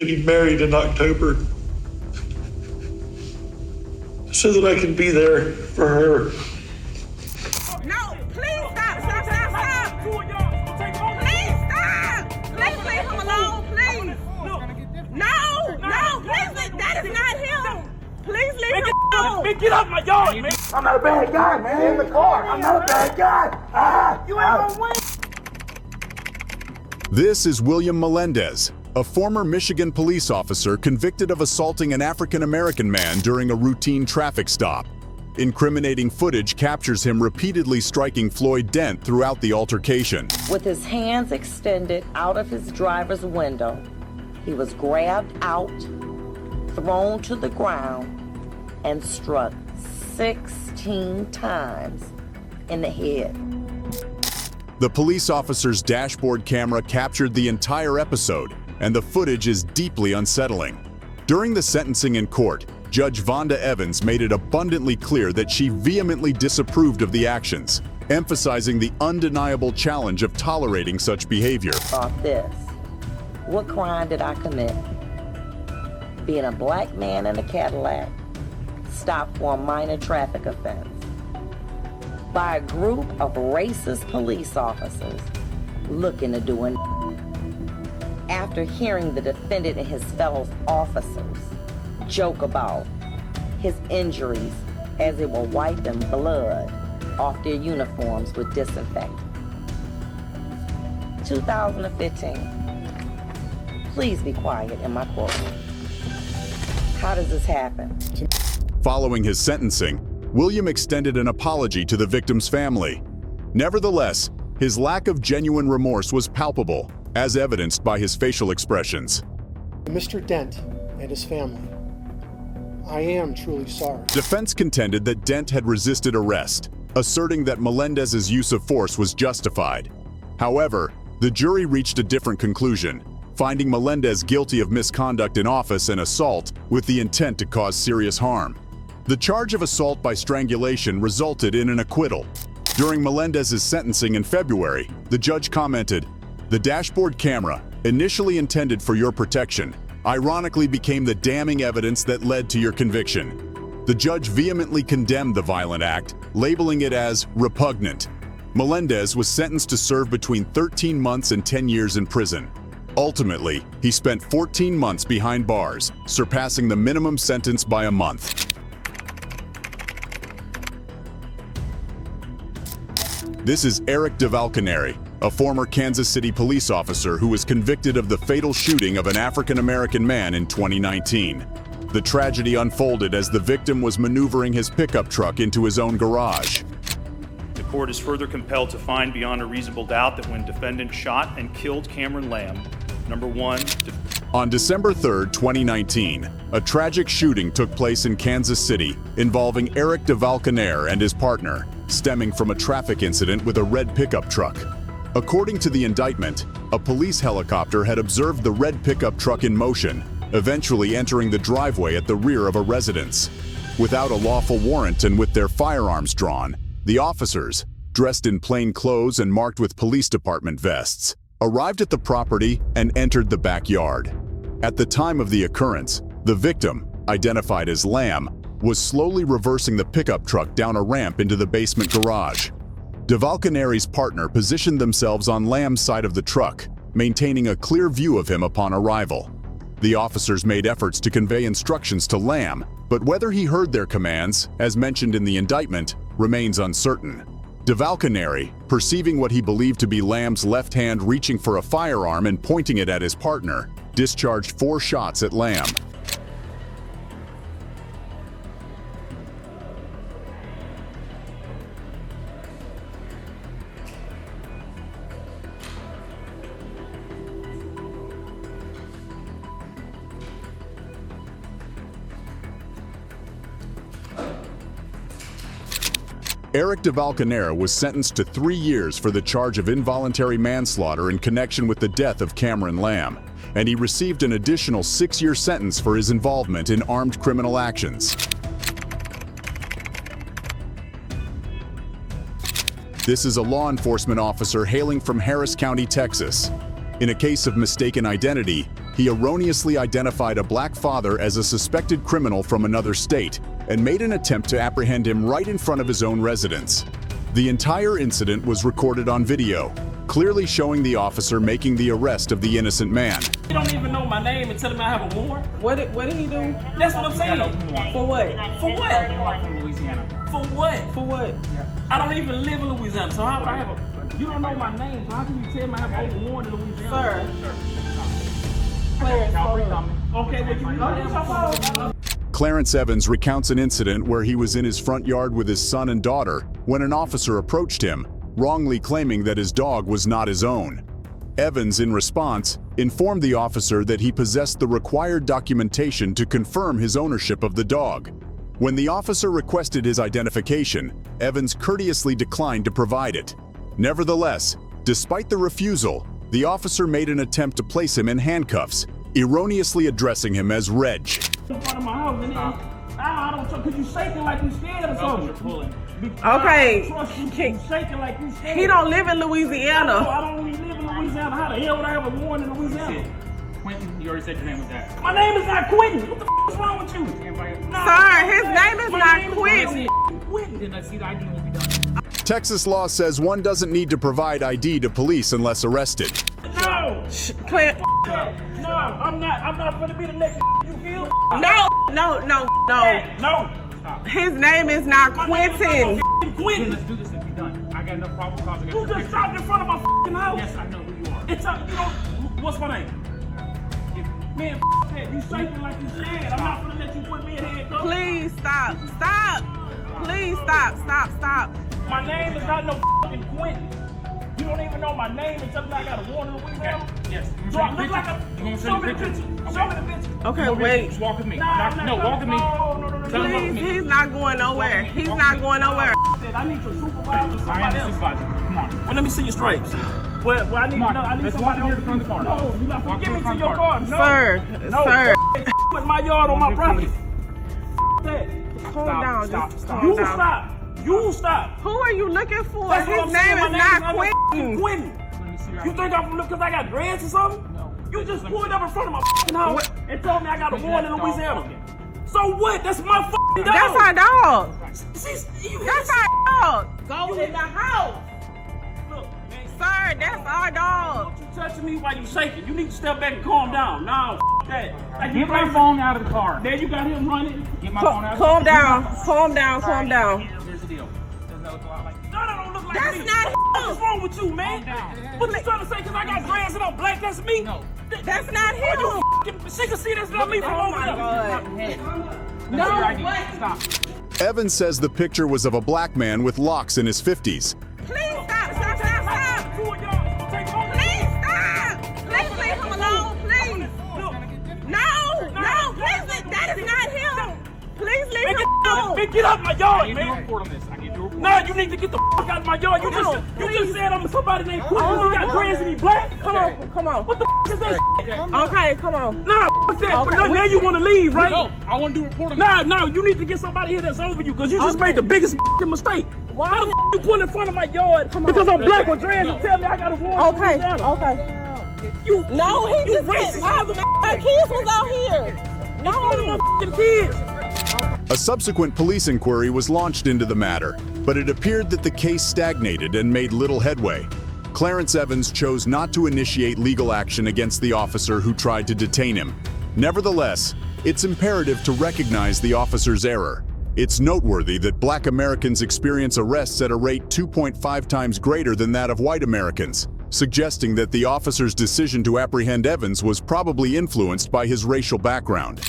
getting married in October so that I can be there for her. No, please stop, stop, stop, stop. Please stop. Please leave him alone, please. No, please, that is not him. Please leave him alone. Man, get off my yard, man. I'm not a bad guy, man. In the car. I'm not a bad guy. You ain't gonna win. This is William Melendez, a former Michigan police officer convicted of assaulting an African-American man during a routine traffic stop. Incriminating footage captures him repeatedly striking Floyd Dent throughout the altercation. With his hands extended out of his driver's window, he was grabbed out, thrown to the ground, and struck 16 times in the head. The police officer's dashboard camera captured the entire episode, and the footage is deeply unsettling. During the sentencing in court, Judge Vonda Evans made it abundantly clear that she vehemently disapproved of the actions, emphasizing the undeniable challenge of tolerating such behavior. Off this, what crime did I commit? Being a black man in a Cadillac, stopped for a minor traffic offense by a group of racist police officers looking to do it. After hearing the defendant and his fellow officers joke about his injuries as they were wiping blood off their uniforms with disinfectant. 2015. Please be quiet in my courtroom. How does this happen? Following his sentencing, William extended an apology to the victim's family. Nevertheless, his lack of genuine remorse was palpable, as evidenced by his facial expressions. Mr. Dent and his family, I am truly sorry. Defense contended that Dent had resisted arrest, asserting that Melendez's use of force was justified. However, the jury reached a different conclusion, finding Melendez guilty of misconduct in office and assault with the intent to cause serious harm. The charge of assault by strangulation resulted in an acquittal. During Melendez's sentencing in February, the judge commented, "The dashboard camera, initially intended for your protection, ironically became the damning evidence that led to your conviction." The judge vehemently condemned the violent act, labeling it as repugnant. Melendez was sentenced to serve between 13 months and 10 years in prison. Ultimately, he spent 14 months behind bars, surpassing the minimum sentence by a month. This is Eric DeValcaneri, a former Kansas City police officer who was convicted of the fatal shooting of an African-American man in 2019. The tragedy unfolded as the victim was maneuvering his pickup truck into his own garage. The court is further compelled to find beyond a reasonable doubt that when defendant shot and killed Cameron Lamb, number one, On December 3, 2019, a tragic shooting took place in Kansas City involving Eric DeValcaneri and his partner, stemming from a traffic incident with a red pickup truck. According to the indictment, a police helicopter had observed the red pickup truck in motion, eventually entering the driveway at the rear of a residence. Without a lawful warrant and with their firearms drawn, the officers, dressed in plain clothes and marked with police department vests, arrived at the property and entered the backyard. At the time of the occurrence, the victim, identified as Lamb, was slowly reversing the pickup truck down a ramp into the basement garage. DeValcaneri's partner positioned themselves on Lamb's side of the truck, maintaining a clear view of him upon arrival. The officers made efforts to convey instructions to Lamb, but whether he heard their commands, as mentioned in the indictment, remains uncertain. DeValcaneri, perceiving what he believed to be Lamb's left hand reaching for a firearm and pointing it at his partner, discharged 4 shots at Lamb. Eric DeValcaneri was sentenced to 3 years for the charge of involuntary manslaughter in connection with the death of Cameron Lamb, and he received an additional 6-year sentence for his involvement in armed criminal actions. This is a law enforcement officer hailing from Harris County, Texas. In a case of mistaken identity, he erroneously identified a black father as a suspected criminal from another state and made an attempt to apprehend him right in front of his own residence. The entire incident was recorded on video, clearly showing the officer making the arrest of the innocent man. You don't even know my name and tell him I have a warrant? What did he do? That's what I'm saying. For what? For what? From Louisiana. For what? For what? I don't even live in Louisiana, so how do I have a... You don't know my name, so how can you tell me I have a warrant in Louisiana? Sir. Clarence, hold on. Okay, well, you know Clarence Evans recounts an incident where he was in his front yard with his son and daughter when an officer approached him, wrongly claiming that his dog was not his own. Evans, in response, informed the officer that he possessed the required documentation to confirm his ownership of the dog. When the officer requested his identification, Evans courteously declined to provide it. Nevertheless, despite the refusal, the officer made an attempt to place him in handcuffs, erroneously addressing him as Reg. in front of my house, and then I don't trust, because you shaking like you scared or something. Okay. I don't trust you shaking like you scared. He don't live in Louisiana. I don't even live in Louisiana. How the hell would I have a warrant in Louisiana? Quentin, you already said your name was that. My name is not Quentin. What the f is wrong with you? Sir, his name is not Quentin. Then I see the ID will be done. Texas law says one doesn't need to provide ID to police unless arrested. No! Clint. No, I'm not gonna be the next you feel? No. No! His name is not Quentin. Quentin! Let's do this and be done. I got enough probable cause. You just stopped in front of my f***ing house! Yes, I know who you are. It's a, you know, what's my name? Man, that, you shaking like you scared. I'm not gonna let you put me in handcuffs. Please stop. Please stop. My name is not no f***ing Quentin. You don't even know my name and tell me I got a warrant in Louisiana? Yes. Do I look like a... You want to Show me the picture. Show me the picture. Okay, wait. Just walk with me. No, Walk with me. No. Tell him walk with me. He's not going nowhere. He's not going nowhere. I need your supervisor or I somebody am the else. supervisor. Come on. Well, let me see your stripes. Well, I need Come on. I need Let's somebody walk else. in front of the car. No, you're not Walk gonna get me in to front your of the car. car. No. Sir, sir. Put my yard on my property. That. Calm down. Just calm You down. stop. You stop. Who are you looking for? That's what His I'm name saying. is My not name Quentin. Quentin. You think I'm from because I got dreads or something? No. You just pulled up in front of my f***ing house and told me I got a warrant in Louisiana. So what? That's my f***ing dog. That's our dog. You That's our dog. Go in the house. Look, man. Sir, that's our dog. Don't you touching me while you shaking. You need to step back and calm down. No, f*** that. Like, Get my phone out of the car. There you got him running. Get my phone out of the Calm car. down. Calm down. Here's the deal. Doesn't that look a lot like you? No, that don't look like That's me. not him. What's wrong with you, man? What you trying to say? Because I got dreads and I'm black, that's me? No. That's not him. She can see that's not me from over there. No, That's your what? ID. Stop. Evans says the picture was of a black man with locks in his 50s. Please stop. Please stop. Please leave him alone, please. No, please, that is not him. Please leave him alone. Man, get out my yard, I get your man. report on this. I get your report. Nah, you need to get the f out of my yard. You just said I'm somebody named Quentin. You got dreads and he black? Come on. What the f is that? Okay, come on. Nah, f that. Okay. Now you want to leave, right? No, I want to do a report on this. No, you need to get somebody here that's over you because you just made the biggest f***ing mistake. Why? How the f you pull in front of my yard because I'm black with dreads and tell me I got a warrant? Okay. You Just racist. my kids was out here. One of my f***ing kids. A subsequent police inquiry was launched into the matter, but it appeared that the case stagnated and made little headway. Clarence Evans chose not to initiate legal action against the officer who tried to detain him. Nevertheless, it's imperative to recognize the officer's error. It's noteworthy that Black Americans experience arrests at a rate 2.5 times greater than that of white Americans, suggesting that the officer's decision to apprehend Evans was probably influenced by his racial background.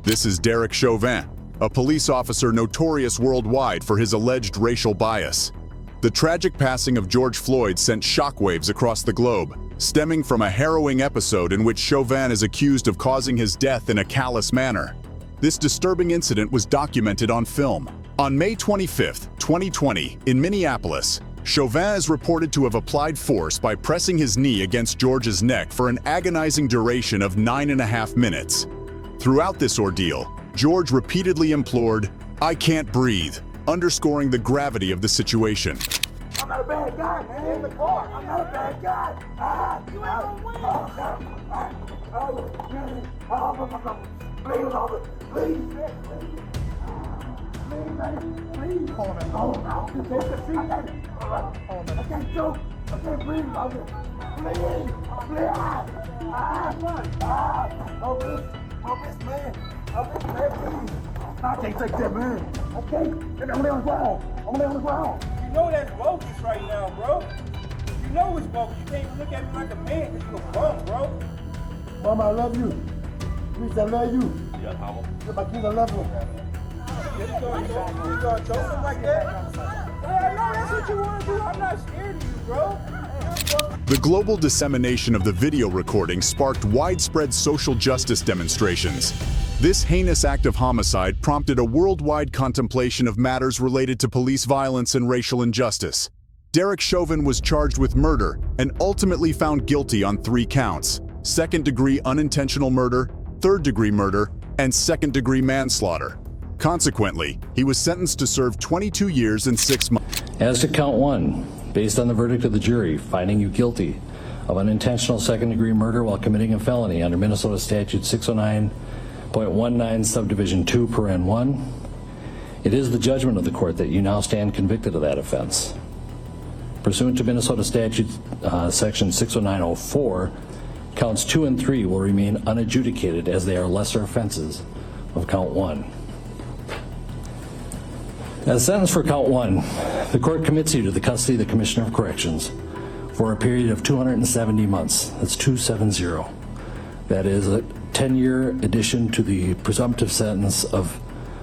This is Derek Chauvin, a police officer notorious worldwide for his alleged racial bias. The tragic passing of George Floyd sent shockwaves across the globe, stemming from a harrowing episode in which Chauvin is accused of causing his death in a callous manner. This disturbing incident was documented on film. On May 25, 2020, in Minneapolis, Chauvin is reported to have applied force by pressing his knee against George's neck for an agonizing duration of 9.5 minutes. Throughout this ordeal, George repeatedly implored, "I can't breathe," underscoring the gravity of the situation. I'm not a bad guy, man. In the car. I'm not a bad guy. You ain't gonna win. Please, officer. Please, man. Please. Hold on. I can't choke. I can't breathe, officer. Please. Oh, this man. Please. I can't take that, man. I can't. I'm on the ground. You know that's bogus right now, bro. You know it's bogus. You can't even look at me like a man because you're a bum, bro. Mama, I love you. Please, I love you. Yeah, Papa. My kids, I love you. You gonna choke him like that? Yeah, I know that's what you want to do. I'm not scared of you, bro. The global dissemination of the video recording sparked widespread social justice demonstrations. This heinous act of homicide prompted a worldwide contemplation of matters related to police violence and racial injustice. Derek Chauvin was charged with murder and ultimately found guilty on 3 counts: second-degree unintentional murder, third-degree murder, and second-degree manslaughter. Consequently, he was sentenced to serve 22 years and 6 months. As to count 1, based on the verdict of the jury finding you guilty of unintentional second-degree murder while committing a felony under Minnesota Statute 609.19 subdivision 2 paren 1, it is the judgment of the court that you now stand convicted of that offense. Pursuant to Minnesota Statute section 609.04, counts 2 and 3 will remain unadjudicated as they are lesser offenses of count 1. As sentenced for count 1, the court commits you to the custody of the Commissioner of Corrections for a period of 270 months. That's 270. That is a 10-year addition to the presumptive sentence of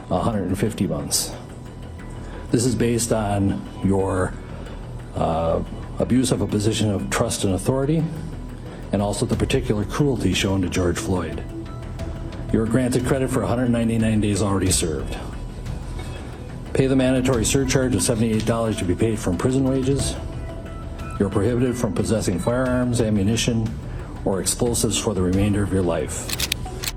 150 months. This is based on your abuse of a position of trust and authority, and also the particular cruelty shown to George Floyd. You are granted credit for 199 days already served. Pay the mandatory surcharge of $78 to be paid from prison wages. You're prohibited from possessing firearms, ammunition, or explosives for the remainder of your life.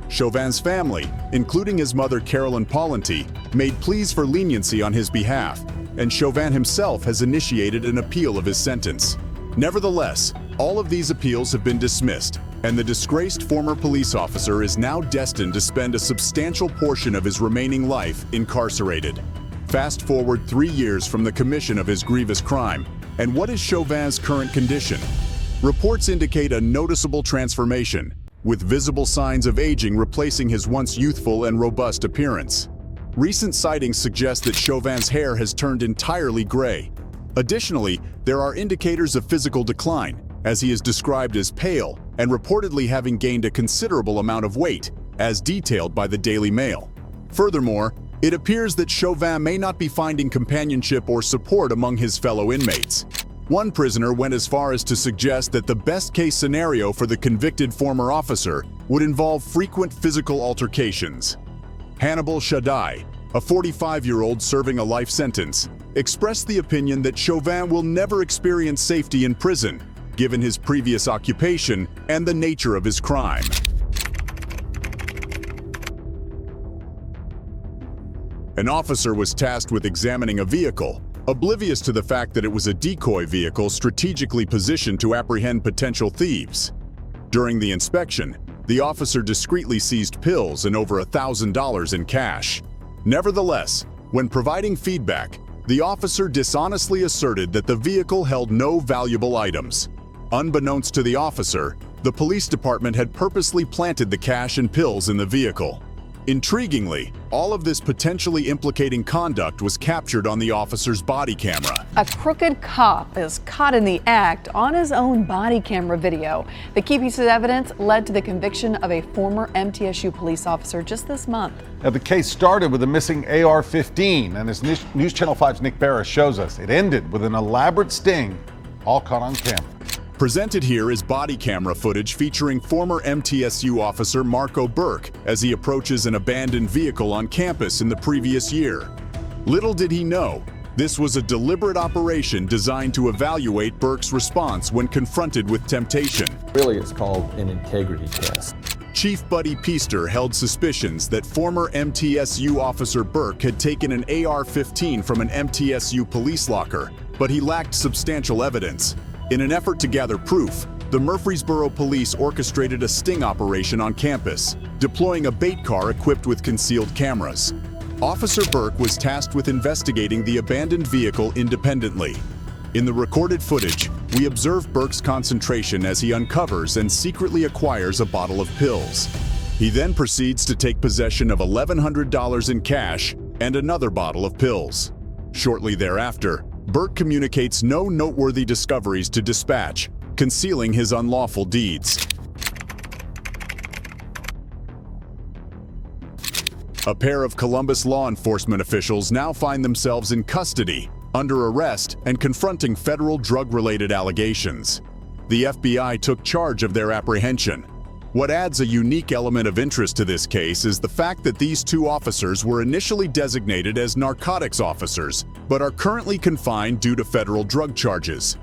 Chauvin's family, including his mother Carolyn Pawlenty, made pleas for leniency on his behalf, and Chauvin himself has initiated an appeal of his sentence. Nevertheless, all of these appeals have been dismissed, and the disgraced former police officer is now destined to spend a substantial portion of his remaining life incarcerated. Fast forward 3 years from the commission of his grievous crime, and what is Chauvin's current condition? Reports indicate a noticeable transformation, with visible signs of aging replacing his once youthful and robust appearance. Recent sightings suggest that Chauvin's hair has turned entirely gray. Additionally, there are indicators of physical decline, as he is described as pale and reportedly having gained a considerable amount of weight, as detailed by the Daily Mail. Furthermore, it appears that Chauvin may not be finding companionship or support among his fellow inmates. One prisoner went as far as to suggest that the best-case scenario for the convicted former officer would involve frequent physical altercations. Hannibal Shaddai, a 45-year-old serving a life sentence, expressed the opinion that Chauvin will never experience safety in prison, given his previous occupation and the nature of his crime. An officer was tasked with examining a vehicle, oblivious to the fact that it was a decoy vehicle strategically positioned to apprehend potential thieves. During the inspection, the officer discreetly seized pills and over $1,000 in cash. Nevertheless, when providing feedback, the officer dishonestly asserted that the vehicle held no valuable items. Unbeknownst to the officer, the police department had purposely planted the cash and pills in the vehicle. Intriguingly, all of this potentially implicating conduct was captured on the officer's body camera. A crooked cop is caught in the act on his own body camera video. The key piece of evidence led to the conviction of a former MTSU police officer just this month. Now, the case started with a missing AR-15, and as News Channel 5's Nick Barris shows us, it ended with an elaborate sting, all caught on camera. Presented here is body camera footage featuring former MTSU officer Marco Burke as he approaches an abandoned vehicle on campus in the previous year. Little did he know, this was a deliberate operation designed to evaluate Burke's response when confronted with temptation. Really, it's called an integrity test. Chief Buddy Peaster held suspicions that former MTSU officer Burke had taken an AR-15 from an MTSU police locker, but he lacked substantial evidence. In an effort to gather proof, the Murfreesboro police orchestrated a sting operation on campus, deploying a bait car equipped with concealed cameras. Officer Burke was tasked with investigating the abandoned vehicle independently. In the recorded footage, we observe Burke's concentration as he uncovers and secretly acquires a bottle of pills. He then proceeds to take possession of $1,100 in cash and another bottle of pills. Shortly thereafter, Burke communicates no noteworthy discoveries to dispatch, concealing his unlawful deeds. A pair of Columbus law enforcement officials now find themselves in custody, under arrest, and confronting federal drug-related allegations. The FBI took charge of their apprehension. What adds a unique element of interest to this case is the fact that these two officers were initially designated as narcotics officers, but are currently confined due to federal drug charges.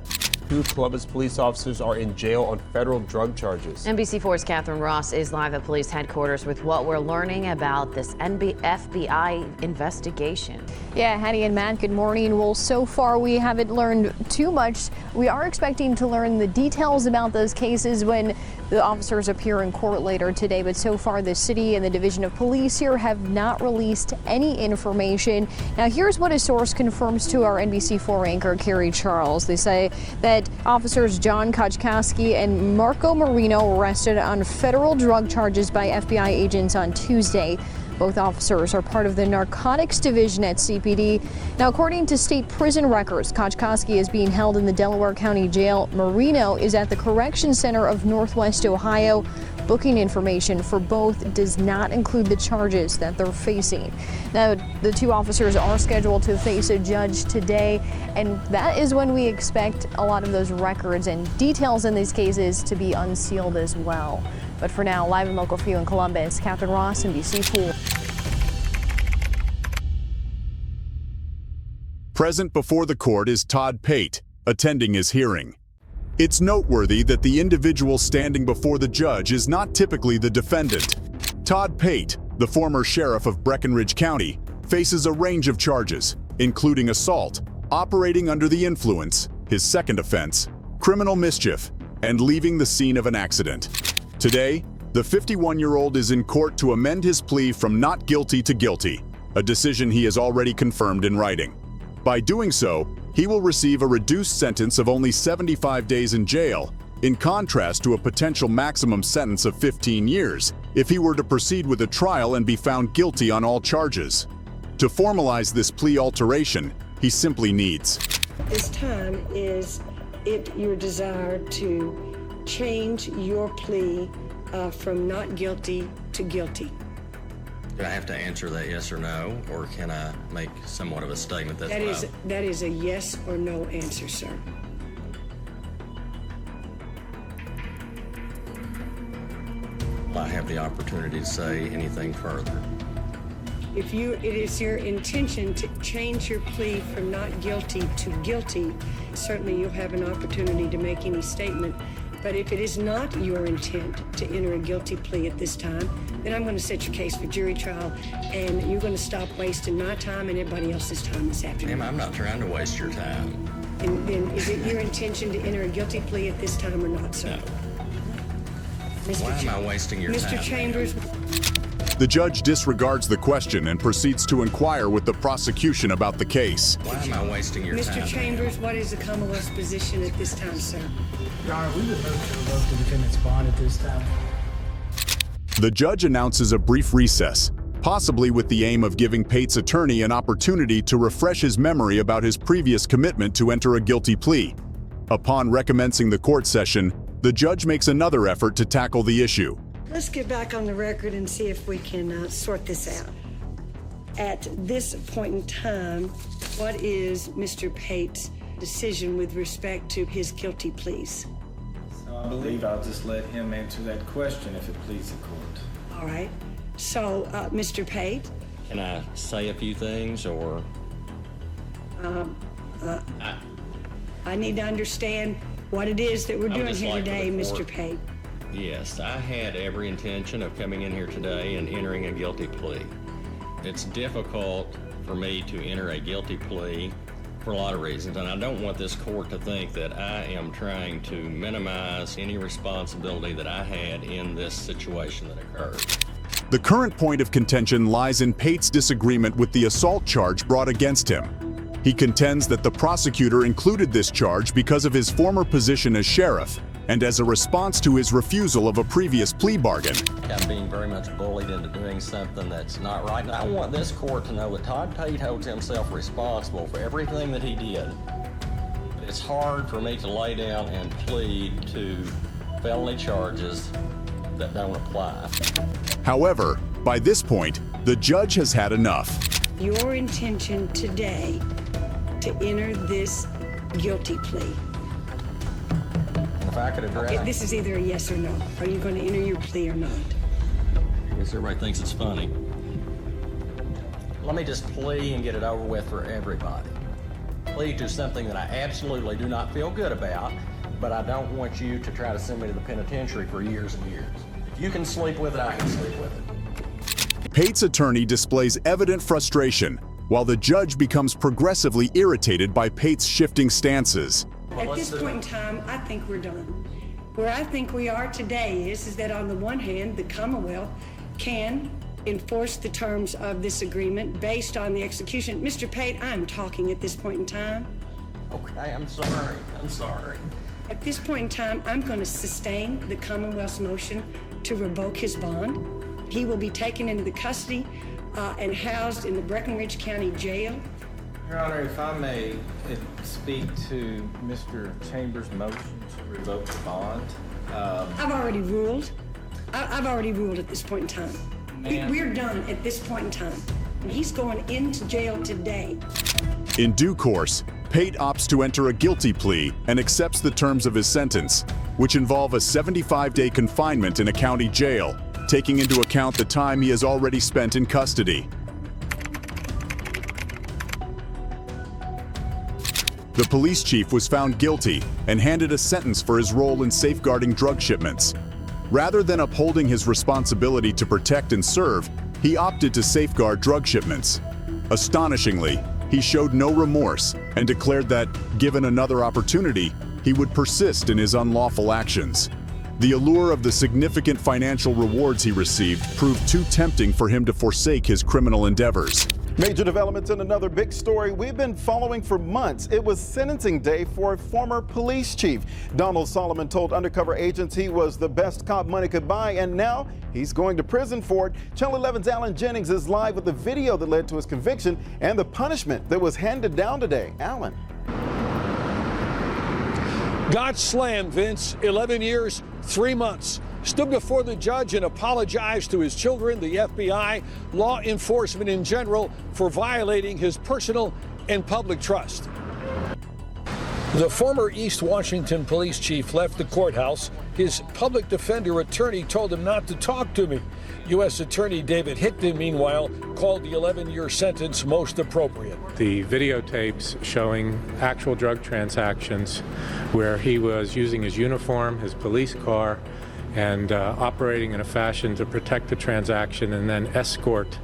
Two Columbus police officers are in jail on federal drug charges. NBC4's Catherine Ross is live at police headquarters with what we're learning about this FBI investigation. Yeah, Hattie and Matt, good morning. Well, so far we haven't learned too much. We are expecting to learn the details about those cases when the officers appear in court later today, but so far the city and the Division of Police here have not released any information. Now, here's what a source confirms to our NBC4 anchor, Carrie Charles. They say that officers John Koczkowski and Marco Marino were arrested on federal drug charges by FBI agents on Tuesday. Both officers are part of the narcotics division at CPD. Now, according to state prison records, Koczkowski is being held in the Delaware County Jail. Marino is at the Correction Center of Northwest Ohio. Booking information for both does not include the charges that they're facing. Now, the two officers are scheduled to face a judge today, and that is when we expect a lot of those records and details in these cases to be unsealed as well. But for now, live and local for you in Columbus, Catherine Ross, NBC4. Present before the court is Todd Pate, attending his hearing. It's noteworthy that the individual standing before the judge is not typically the defendant. Todd Pate, the former sheriff of Breckinridge County, faces a range of charges, including assault, operating under the influence, his second offense, criminal mischief, and leaving the scene of an accident. Today, the 51-year-old is in court to amend his plea from not guilty to guilty, a decision he has already confirmed in writing. By doing so, he will receive a reduced sentence of only 75 days in jail, in contrast to a potential maximum sentence of 15 years if he were to proceed with a trial and be found guilty on all charges. To formalize this plea alteration, he simply needs. This time is it your desire to change your plea from not guilty to guilty? Do I have to answer that yes or no, or can I make somewhat of a statement that's that is a yes or no answer, sir. I have the opportunity to say anything further. If it is your intention to change your plea from not guilty to guilty, certainly you'll have an opportunity to make any statement. But if it is not your intent to enter a guilty plea at this time, then I'm going to set your case for jury trial, and you're going to stop wasting my time and everybody else's time this afternoon. Ma'am, I'm not trying to waste your time. And then is it your intention to enter a guilty plea at this time or not, sir? No. Why am I wasting your time? Mr. Chambers. The judge disregards the question and proceeds to inquire with the prosecution about the case. Why am I wasting your time? Mr. Chambers, what is the Commonwealth's position at this time, sir? Your Honor, we would move to revoke the defendant's bond at this time. The judge announces a brief recess, possibly with the aim of giving Pate's attorney an opportunity to refresh his memory about his previous commitment to enter a guilty plea. Upon recommencing the court session, the judge makes another effort to tackle the issue. Let's get back on the record and see if we can sort this out. At this point in time, what is Mr. Pate's decision with respect to his guilty pleas? So I believe I'll just let him answer that question if it pleases the court. All right. So, Mr. Pate? Can I say a few things, or? I need to understand what it is that we're doing here today, Mr. Pate. Yes, I had every intention of coming in here today and entering a guilty plea. It's difficult for me to enter a guilty plea for a lot of reasons, and I don't want this court to think that I am trying to minimize any responsibility that I had in this situation that occurred. The current point of contention lies in Pate's disagreement with the assault charge brought against him. He contends that the prosecutor included this charge because of his former position as sheriff and as a response to his refusal of a previous plea bargain. I'm being very much bullied into doing something that's not right. And I want this court to know that Todd Tate holds himself responsible for everything that he did. It's hard for me to lay down and plead to felony charges that don't apply. However, by this point, the judge has had enough. Your intention today to enter this guilty plea. If I could address This is either a yes or no. Are you going to enter your plea or not? I guess everybody thinks it's funny. Let me just plea and get it over with for everybody. Plea to something that I absolutely do not feel good about, but I don't want you to try to send me to the penitentiary for years and years. If you can sleep with it, I can sleep with it. Pate's attorney displays evident frustration, while the judge becomes progressively irritated by Pate's shifting stances. At this point in time, I think we're done. Where I think we are today is that on the one hand, the Commonwealth can enforce the terms of this agreement based on the execution. Mr. Pate, I'm talking at this point in time. Okay, I'm sorry. I'm sorry. At this point in time, I'm going to sustain the Commonwealth's motion to revoke his bond. He will be taken into the custody and housed in the Breckinridge County Jail. Your Honor, if I may speak to Mr. Chambers' motion to revoke the bond. I've already ruled. I've already ruled at this point in time. We're done at this point in time. And he's going into jail today. In due course, Pate opts to enter a guilty plea and accepts the terms of his sentence, which involve a 75-day confinement in a county jail, taking into account the time he has already spent in custody. The police chief was found guilty and handed a sentence for his role in safeguarding drug shipments. Rather than upholding his responsibility to protect and serve, he opted to safeguard drug shipments. Astonishingly, he showed no remorse and declared that, given another opportunity, he would persist in his unlawful actions. The allure of the significant financial rewards he received proved too tempting for him to forsake his criminal endeavors. Major developments in another big story we've been following for months. It was sentencing day for a former police chief. Donald Solomon told undercover agents he was the best cop money could buy, and now he's going to prison for it. Channel 11's Alan Jennings is live with the video that led to his conviction and the punishment that was handed down today. Alan. Got slammed, Vince. 11 years, 3 months. Stood before the judge and apologized to his children, the FBI, law enforcement in general, for violating his personal and public trust. The former East Washington police chief left the courthouse. His public defender attorney told him not to talk to me. U.S. Attorney David Hickton, meanwhile, called the 11-year sentence most appropriate. The videotapes showing actual drug transactions where he was using his uniform, his police car, and operating in a fashion to protect the transaction and then escort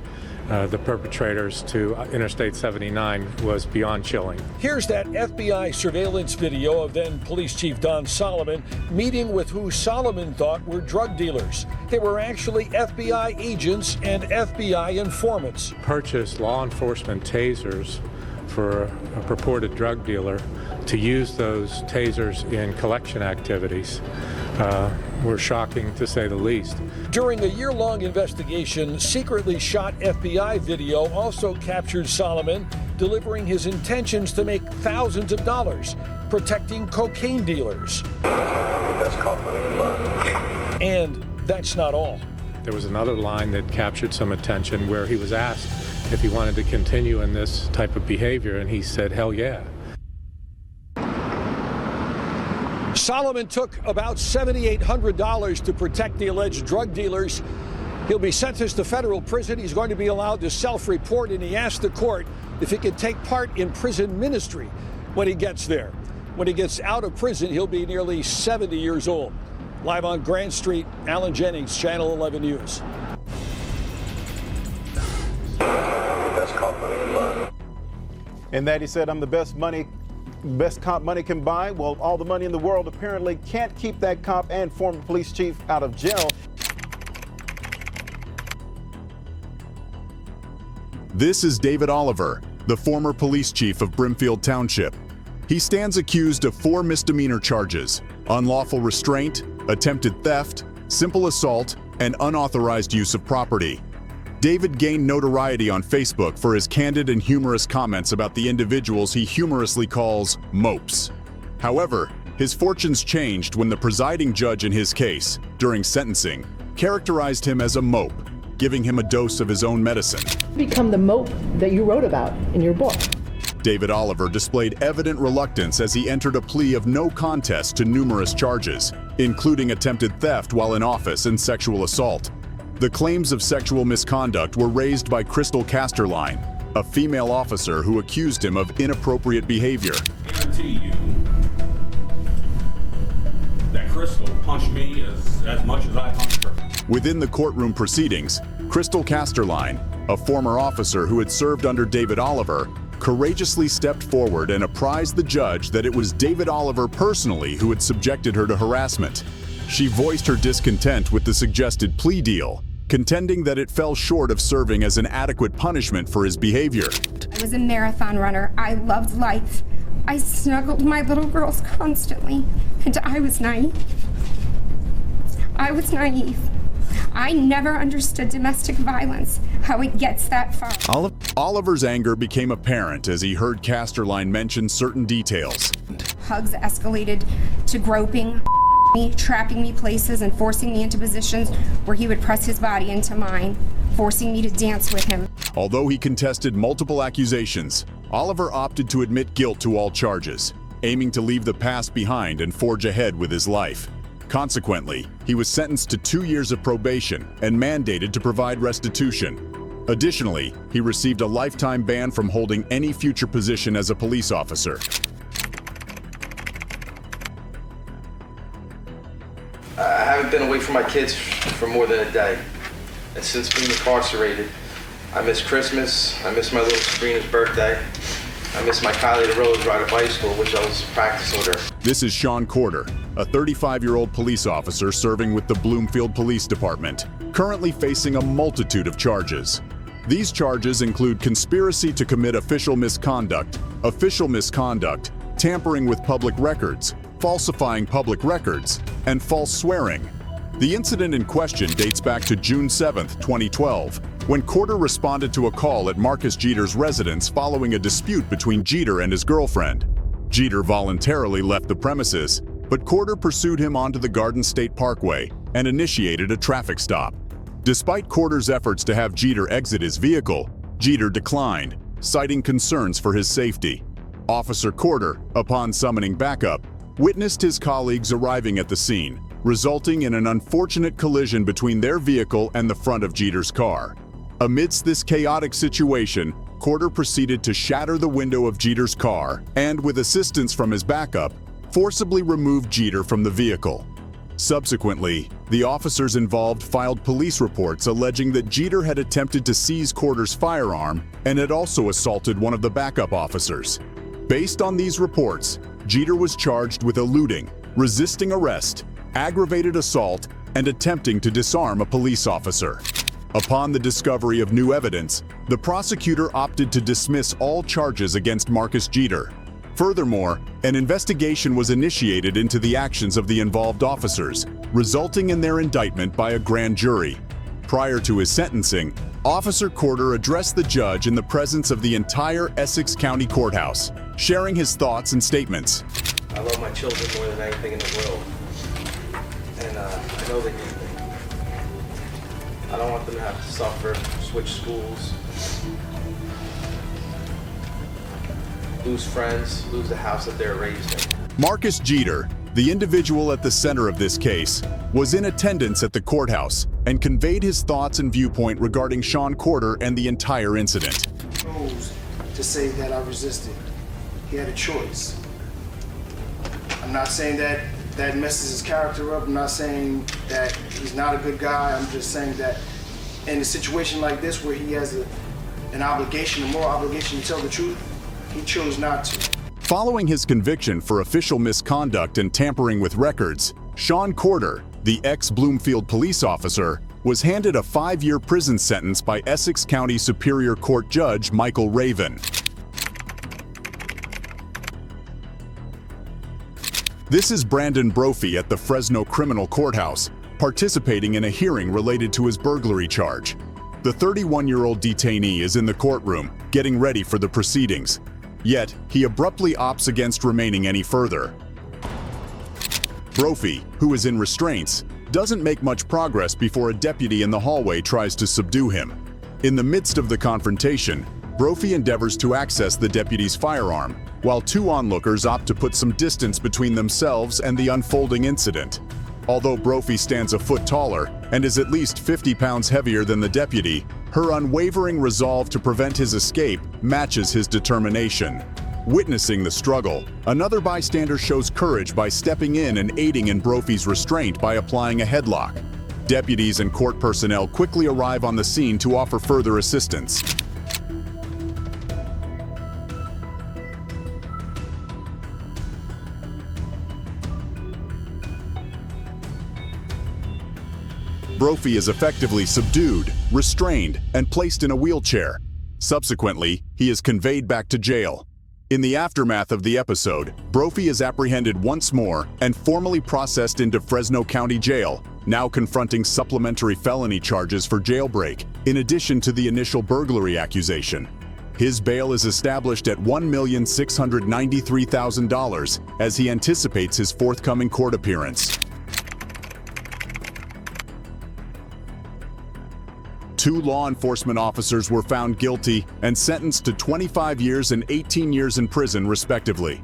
the perpetrators to Interstate 79 was beyond chilling. Here's that FBI surveillance video of then Police Chief Don Solomon meeting with who Solomon thought were drug dealers. They were actually FBI agents and FBI informants. Purchased law enforcement tasers for a purported drug dealer to use those tasers in collection activities were shocking, to say the least. During a year-long investigation, secretly shot FBI video also captured Solomon delivering his intentions to make thousands of dollars protecting cocaine dealers. And that's not all. There was another line that captured some attention where he was asked if he wanted to continue in this type of behavior, and he said, hell yeah. Solomon took about $7,800 to protect the alleged drug dealers. He'll be sentenced to federal prison. He's going to be allowed to self-report, and he asked the court if he could take part in prison ministry when he gets there. When he gets out of prison, he'll be nearly 70 years old. Live on Grand Street, Alan Jennings, Channel 11 News. And that he said, I'm the best cop money can buy. Well, all the money in the world apparently can't keep that cop and former police chief out of jail. This is David Oliver, the former police chief of Brimfield Township. He stands accused of 4 misdemeanor charges: unlawful restraint, attempted theft, simple assault, and unauthorized use of property. David gained notoriety on Facebook for his candid and humorous comments about the individuals he humorously calls mopes. However, his fortunes changed when the presiding judge in his case, during sentencing, characterized him as a mope, giving him a dose of his own medicine. Become the mope that you wrote about in your book. David Oliver displayed evident reluctance as he entered a plea of no contest to numerous charges, including attempted theft while in office and sexual assault. The claims of sexual misconduct were raised by Crystal Casterline, a female officer who accused him of inappropriate behavior. I guarantee you that Crystal punched me as much as I punched her. Within the courtroom proceedings, Crystal Casterline, a former officer who had served under David Oliver, courageously stepped forward and apprised the judge that it was David Oliver personally who had subjected her to harassment. She voiced her discontent with the suggested plea deal, contending that it fell short of serving as an adequate punishment for his behavior. I was a marathon runner. I loved life. I snuggled my little girls constantly, and I was naive. I never understood domestic violence, how it gets that far. Oliver's anger became apparent as he heard Casterline mention certain details. Hugs escalated to groping, me, trapping me places, and forcing me into positions where he would press his body into mine, forcing me to dance with him. Although he contested multiple accusations, Oliver opted to admit guilt to all charges, aiming to leave the past behind and forge ahead with his life. Consequently, he was sentenced to 2 years of probation and mandated to provide restitution. Additionally, he received a lifetime ban from holding any future position as a police officer. I haven't been away from my kids for more than a day. And since being incarcerated, I miss Christmas, I miss my little Sabrina's birthday, I miss my Kylie the Rose ride at bicycle, which I was practicing with her. This is Sean Corder, a 35-year-old police officer serving with the Bloomfield Police Department, currently facing a multitude of charges. These charges include conspiracy to commit official misconduct, tampering with public records, falsifying public records, and false swearing. The incident in question dates back to June 7, 2012, when Corder responded to a call at Marcus Jeter's residence following a dispute between Jeter and his girlfriend. Jeter voluntarily left the premises, but Corder pursued him onto the Garden State Parkway and initiated a traffic stop. Despite Corder's efforts to have Jeter exit his vehicle, Jeter declined, citing concerns for his safety. Officer Corder, upon summoning backup, witnessed his colleagues arriving at the scene, resulting in an unfortunate collision between their vehicle and the front of Jeter's car. Amidst this chaotic situation, Corder proceeded to shatter the window of Jeter's car and, with assistance from his backup, forcibly removed Jeter from the vehicle. Subsequently, the officers involved filed police reports alleging that Jeter had attempted to seize Corder's firearm and had also assaulted one of the backup officers. Based on these reports, Jeter was charged with eluding, resisting arrest, aggravated assault, and attempting to disarm a police officer. Upon the discovery of new evidence, the prosecutor opted to dismiss all charges against Marcus Jeter. Furthermore, an investigation was initiated into the actions of the involved officers, resulting in their indictment by a grand jury. Prior to his sentencing, Officer Corder addressed the judge in the presence of the entire Essex County Courthouse, sharing his thoughts and statements. I love my children more than anything in the world. And I know they need me. I don't want them to have to suffer, switch schools, lose friends, lose the house that they're raised in. Marcus Jeter, the individual at the center of this case, was in attendance at the courthouse and conveyed his thoughts and viewpoint regarding Sean Corder and the entire incident. He chose to say that I resisted. He had a choice. I'm not saying that that messes his character up. I'm not saying that he's not a good guy. I'm just saying that in a situation like this where he has an obligation, a moral obligation to tell the truth, he chose not to. Following his conviction for official misconduct and tampering with records, Sean Corder, the ex-Bloomfield police officer, was handed a 5-year prison sentence by Essex County Superior Court Judge Michael Raven. This is Brandon Brophy at the Fresno Criminal Courthouse, participating in a hearing related to his burglary charge. The 31-year-old detainee is in the courtroom, getting ready for the proceedings. Yet, he abruptly opts against remaining any further. Brophy, who is in restraints, doesn't make much progress before a deputy in the hallway tries to subdue him. In the midst of the confrontation, Brophy endeavors to access the deputy's firearm, while 2 onlookers opt to put some distance between themselves and the unfolding incident. Although Brophy stands a foot taller and is at least 50 pounds heavier than the deputy, her unwavering resolve to prevent his escape matches his determination. Witnessing the struggle, another bystander shows courage by stepping in and aiding in Brophy's restraint by applying a headlock. Deputies and court personnel quickly arrive on the scene to offer further assistance. Brophy is effectively subdued, restrained, and placed in a wheelchair. Subsequently, he is conveyed back to jail. In the aftermath of the episode, Brophy is apprehended once more and formally processed into Fresno County Jail, now confronting supplementary felony charges for jailbreak, in addition to the initial burglary accusation. His bail is established at $1,693,000 as he anticipates his forthcoming court appearance. 2 law enforcement officers were found guilty and sentenced to 25 years and 18 years in prison, respectively.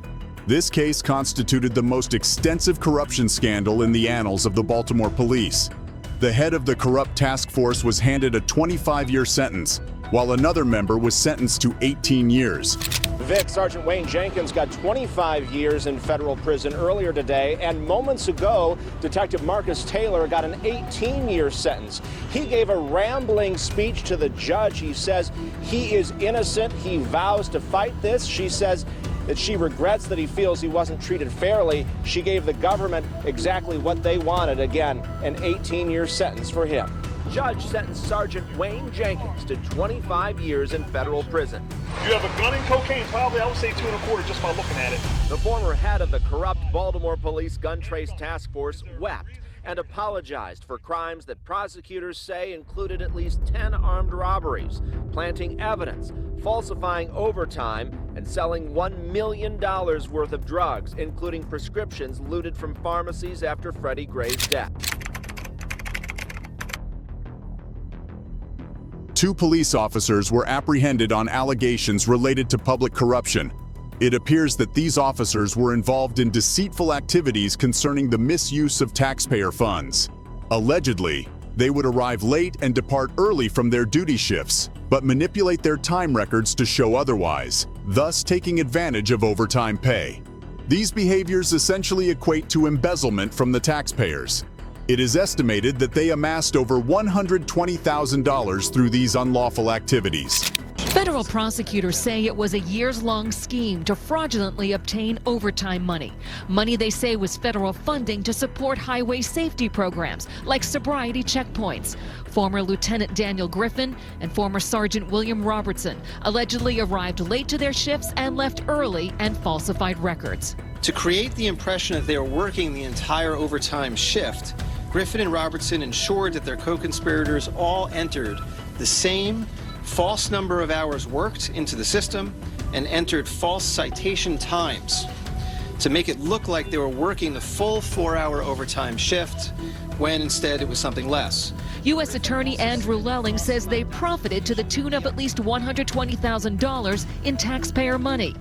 This case constituted the most extensive corruption scandal in the annals of the Baltimore police. The head of the corrupt task force was handed a 25-year sentence, while another member was sentenced to 18 years. Vic, Sergeant Wayne Jenkins got 25 years in federal prison earlier today, and moments ago, Detective Marcus Taylor got an 18-year sentence. He gave a rambling speech to the judge. He says he is innocent. He vows to fight this. She says that she regrets that he feels he wasn't treated fairly. She gave the government exactly what they wanted. Again, an 18-year sentence for him. Judge sentenced Sergeant Wayne Jenkins to 25 years in federal prison. You have a gun and cocaine, probably, I would say 2 1/4 just by looking at it. The former head of the corrupt Baltimore Police Gun Trace Task Force wept and apologized for crimes that prosecutors say included at least 10 armed robberies, planting evidence, falsifying overtime, and selling $1 million worth of drugs, including prescriptions looted from pharmacies after Freddie Gray's death. 2 police officers were apprehended on allegations related to public corruption. It appears that these officers were involved in deceitful activities concerning the misuse of taxpayer funds. Allegedly, they would arrive late and depart early from their duty shifts, but manipulate their time records to show otherwise, thus taking advantage of overtime pay. These behaviors essentially equate to embezzlement from the taxpayers. It is estimated that they amassed over $120,000 through these unlawful activities. Federal prosecutors say it was a years-long scheme to fraudulently obtain overtime money. Money they say was federal funding to support highway safety programs like sobriety checkpoints. Former Lieutenant Daniel Griffin and former Sergeant William Robertson allegedly arrived late to their shifts and left early and falsified records. To create the impression that they were working the entire overtime shift, Griffin and Robertson ensured that their co-conspirators all entered the same false number of hours worked into the system and entered false citation times to make it look like they were working the full 4-hour overtime shift, when instead it was something less. U.S. Attorney Andrew Lelling says they profited to the tune of at least $120,000 in taxpayer money.